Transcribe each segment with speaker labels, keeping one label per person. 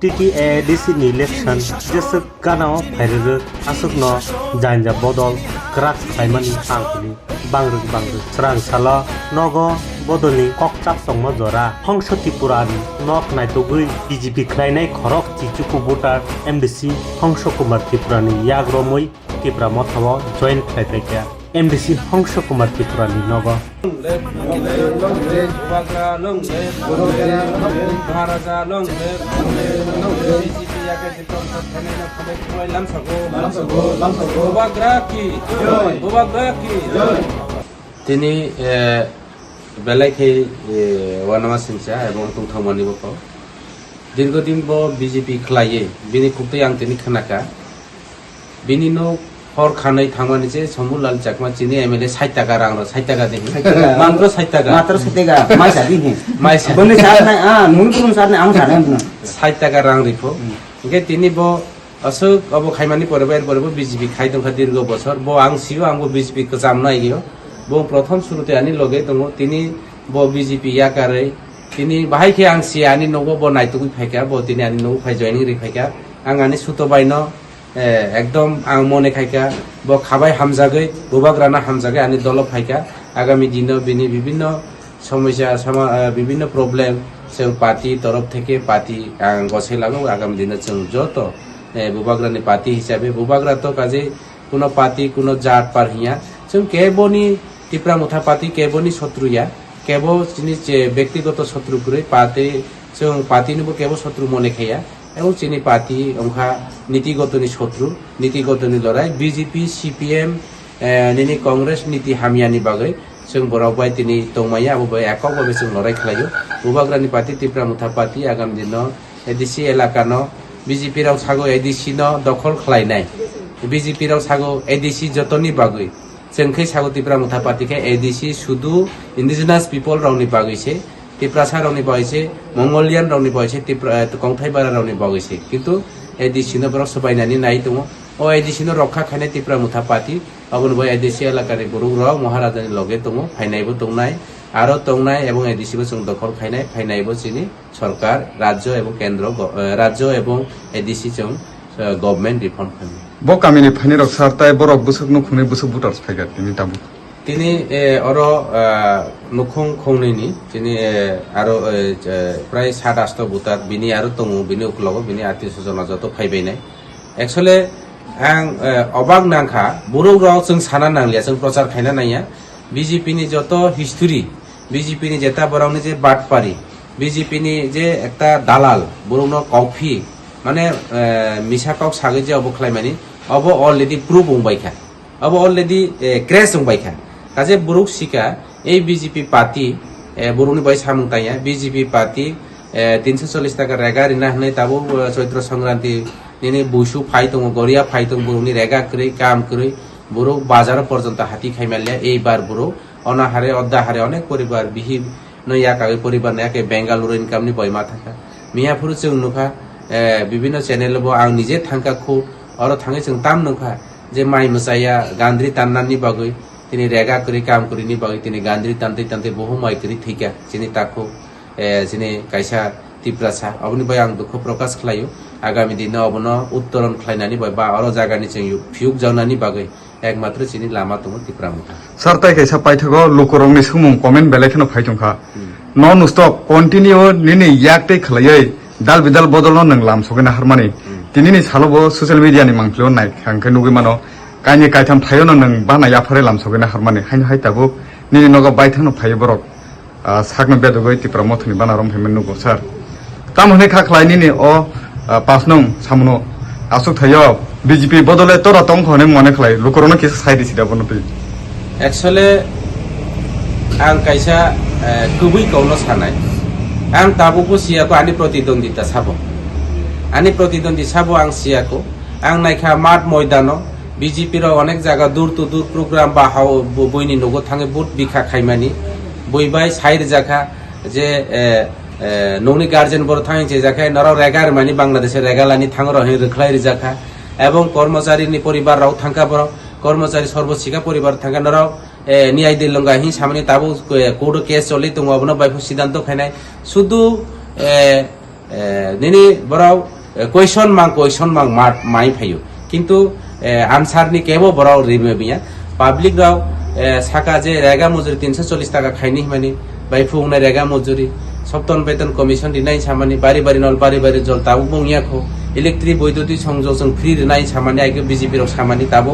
Speaker 1: TTADC ni election jesuk ganao phairuru asukno jainja bodol krak khaimani angkuli bangruk srang sala nogo bodolni kokchap tongmo jora hongso tripurani nok naitogui BJP khlainai khorok chichuku voter MDC hongso kumar tripurani yagromoi tripura mothabo join khlaitaikia MDC hongso kumar tripurani nogo
Speaker 2: তিনি বেলাইখে ওয়ানামা সিনসা এবং তুংথামনি বক দীর্ঘদিন ব BJP খ্লাইয়ে বিনি খুবই আং তিনি খানাকা বিনি নো হর খানাই থামানি যে সমুলাল চাকমা চিনি এমএলএ 60 টাকা রাং 60 টাকা দেহি মাত্র 60 টাকা
Speaker 3: মাত্র 60 টাকা মাইসা দিহি
Speaker 2: মাইসা
Speaker 3: বনে সার নাই নুন কুন সার নাই আম সার নাই
Speaker 2: 60 টাকা রাং রিফো ইকে তিনি ব অসুক অব খাইমানি পরবে বিজেপি খাইদং খা দীর্ঘ বছর ব আং সিও আং বিজেপি ক জামনাই গিও ব প্রথম শুরুতে আনি লগে দङ তিনি ব বিজেপি ইয়াকারে তিনি বাহাইকে আং সি আনি নগো ব নাইতুই ফাইকা ব তিনি আনি নগো ফাই জয়েনিং রি ফাইকা আং আনি সুতো বাইনো একদম আং মনে খাইকা ব খাবাই হামজাগৈ বুবাগ্রানা হামজাগৈ আনি দল ফাইকা আগামী দিন বিনি বিভিন্ন সমস্যা বিভিন্ন প্রবলেম जों पार्टी तरफ থেকে पार्टी गसाइ लागौ आगामी दिन जों जत बुबाग्रानि पार्टी हिसाबै बुबाग्रा तो काजे कुनो पार्टी कुनो जात पार हिया जों केबोनि टिप्रा मुथा पार्टी केबोनि शत्रुया केबो जिनि व्यक्तिगत शत्रु कुरै पार्टी जों पार्टी नुबो केबो शत्रु मने खाया এবং চিনি পার্টি অংখা নীতিগতনি শত্রু নীতিগতনি লড়াই বিজেপি সিপিএম নিনি কংগ্রেস নীতি হামিয়ানি বাগৈ जों बरावबाय दिनै दंमाया आबो एककभाबे जों लड़ाई खालायो बुबाग्रानि पार्टी टिप्रा मुथा पार्टी आगामी दिन एडिसि एलाकानो बिजेपि राव सागो एडिसि न दखल खालायनाय बिजेपि राव सागो एडिसि जतनि बागै जोंखै सागो टिप्रा मुथा पार्टी के एडिसि सुदु इंडिजिनास पिपल रावनि बागैसे टिप्रासा रावनि बागैसे मंगोलियान रावनि बागैसे टिप्रा कंथाइबारा रावनि बागैसे किन्तु एडिसि न बराव सबायनानै नाय दङ ओ एडिसि न रक्षा खानाय टिप्रा मुथा पार्टी अबन बय एडिसि एलाकानि बरुग्राव महाराजानि लगे दङ फाइनायबो दंनाय आरो दंनाय एवं एडिसिबो जों दखल खायनाय फाइनायबो जिनि सरकार राज्य एवं केंद्र राज्य एवं एडिसि जों गभर्नमेंट रिफर्म खालामो
Speaker 4: ब कामिनि फाइनि रक्षारताय बरक बुसुकनु खुनै बुसुक बुटार्स फाइगा तिनि ताबु
Speaker 2: तिनि अर नुखुं खौनैनि तिनि आरो प्राय 7-8 बुटार बिनि आरो दङ बिनि उखलाव बिनि आर्टिस्ट जना जत फाइबायनाय एक्चुअली आं अबाक नांखा बरुग्राव जों साना नांलिया जों प्रचार खायना नाया बीजेपी नि जत हिस्ट्री बीजेपी नि जेता बरावनि जे बाटपारी बीजेपी नि जे एकटा दालाल बरुनो कफी माने मिसाकाव सागै जे अब खालायमानि अब अलरेडी प्रूफ होंबायखा अब अलरेडी क्रेश होंबायखा काजे बरुक सिका ए बीजेपी पार्टी बरुनि बाय सामुंताया बीजेपी पार्टी 340 टाका रेगा रिना हनै ताबो चैत्र संक्रांति निने बुसु फाइ दङ गरिया फाइ दङ बरुनि रेगा करै काम करै बरु बाजार पर्यन्त हाथी खाइमालिया এইবার बरु अनाहारे अद्दाहारे अनेक परिवार बिहि नया कागे परिवार नयाके बेंगालुरु इनकामनि बयमा थाका मियाफुर जों नुखा विभिन्न चेनेलबो आं निजे थांका खु अरो थाङै जों ताम नुखा जे माइ मोसाया गान्द्रि तान्नानि बागै तिनि रेगा करै काम करिनि बागै तिनि गान्द्रि तान्ते तान्ते बहु माइ करि थैका जिनि ताखौ जिनि कायसा टिप्रासा अबनि बाय आं दुख प्रकाश खालायो आगामी दिन अबनो उत्तरण खालायनानि बा अरो जागानि जों फिउक जावनानि बागै एकमात्र चिनि लामा दङ टिप्रा मुथा
Speaker 4: सरताय कैसा पाइथगो लोकरंनि सुमुं कमेन्ट बेलायखनो फाइथंखा नन स्टप कन्टिन्यू निनि याकते खलायै दाल बिदाल बदलनो नों लाम सगैना हारमानि दिनिनि सालबो ससियेल मिडियानि मांफ्लियाव नाय खांखै नुगै मानो कायनि कायथाम थायोनो नों बाना याफारे लाम सगैना हारमानि हाइन हायताबो निनि नगा बायथानो फायो बरक सागनो बेदगै टिप्रा मथनि बानारम फेमेन नुगो सर ताम हनै खा खलायनिनि अ पास नं सामनो आसुक थायो बीजेपी बदले तोरा तंग होने मने खलाय लोकरनो के साइड सिदा बनते
Speaker 2: एक्चुअली आं कायसा गुबै गावनो सानाय आं ताबुको सियाको आनि प्रतिद्वन्दिता साबो आं सियाको आं नायखा माठ मैदानो बीजेपी रो अनेक जागा दूर तो दूर प्रोग्राम बा हाव बयनि नगो थाङे बुट बिखा खायमानि बयबाय साइड जाखा जे नौनि गार्जेन बर थाङै जे जाखा नराव रेगार मानि बांलादेशे रेगालानि थाङ रहे रखलाय जाखा এবং কর্মচারীনি পরিবার রাও থাঙ্কা বড় কর্মচারী সর্বশিক্ষা পরিবার থাঙ্কা নরাও নিয়াই দিলঙ্গা হি সামনে তাবো কোড কেস চলি দङ अबनो बायफो सिद्धांत खायनाय শুধু nini borok question mang mat mai phayo কিন্তু আনসার নি কেবো বড়াও রিমে বিয়া পাবলিক রাও সাকা যে রেগা মজুরি 340 টাকা খাইনি মানে বাই ফুংনা রেগা মজুরি সপ্তম বেতন কমিশন দিনাই সামানি বাড়ি বাড়ি নল বাড়ি বাড়ি জল তাবো বংয়া খো ইলেকট্রিক বৈদ্যুতিক সংযোজন ফ্রি নাই সামানি আগে বিজেপি রক সামানি তাবো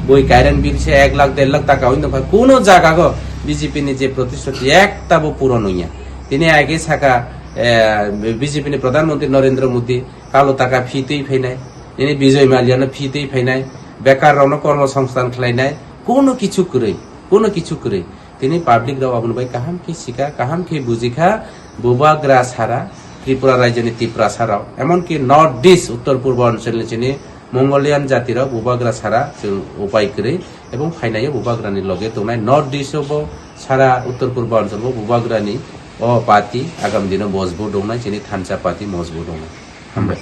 Speaker 2: বই কারেন্ট বিল সে 1 লাখ 1.5 লাখ টাকা হইতো কোন জায়গা গো বিজেপি নি যে প্রতিশ্রুতি এক তাবো পূরণ হইয়া তিনি আগে সাকা বিজেপি নি প্রধানমন্ত্রী নরেন্দ্র মোদী কালো টাকা ফিতেই ফাইনাই তিনি বিজয় মালিয়ানো ফিতেই ফাইনাই বেকার রানো কর্মসংস্থান খাইনাই কোনো কিছু করে তিনি পাবলিক রাও আবুন ভাই কাহাম কি শিকা কাহাম কি বুঝিখা বুবাগ্রা সারা ত্রিপুরা রাজ্যনি ত্রিপুরা সারাও এমনকি নর্থ ইস্ট উত্তর পূর্ব অঞ্চলে চিনি মঙ্গোলিয়ান জাতিরাও বুবাগ্রা সারা উপায় করে এবং ফাইনাইও বুবাগ্রানি লগে তোমরা নর্থ ইস্ট সারা উত্তর পূর্ব অঞ্চল বুবাগ্রানি ও পাতি আগামী দিনে মজবুত দংনা চিনি থানচা পাতি মজবুত দংনা